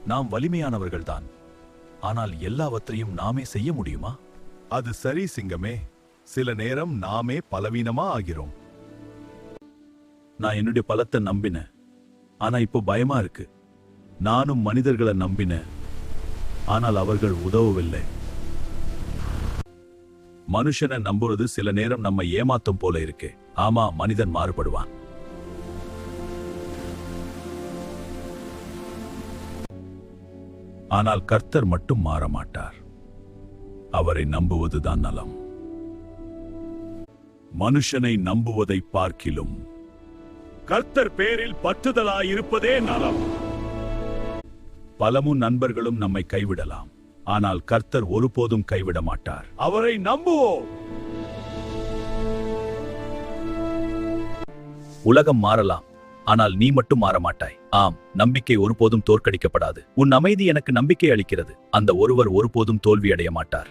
நாம் வலிமையானவர்கள்தான். ஆனால் எல்லாவற்றையும் நாமே செய்ய முடியுமா? அது சரி சிங்கமே. சில நேரம் நாமே பலவீனமா ஆகிறோம். நான் என்னுடைய பலத்தை நம்பினேன். ஆனா இப்போ பயமா இருக்கு. நானும் மனிதர்களை நம்பினேன். ஆனால் அவர்கள் உதவவில்லை. மனுஷனை நம்புறது சில நேரம் நம்ம ஏமாத்தும் போல இருக்கு. ஆமா, மனிதன் மாறுபடுவான். ஆனால் கர்த்தர் மட்டும் மாற மாட்டார். அவரை நம்புவதுதான் நலம். மனுஷனை நம்புவதை பார்க்கிலும் கர்த்தர் பேரில் பற்றுதலாயிருப்பதே நலம். பலமும் நண்பர்களும் நம்மை கைவிடலாம். ஆனால் கர்த்தர் ஒருபோதும் கைவிட மாட்டார். அவரை நம்புவோம். உலகம் மாறலாம், ஆனால் நீ மட்டும் மாற மாட்டாய். ஆம், நம்பிக்கை ஒருபோதும் தோற்கடிக்கப்படாது. உன் அமைதி எனக்கு நம்பிக்கை அளிக்கிறது. அந்த ஒருவர் ஒருபோதும் தோல்வி அடைய மாட்டார்.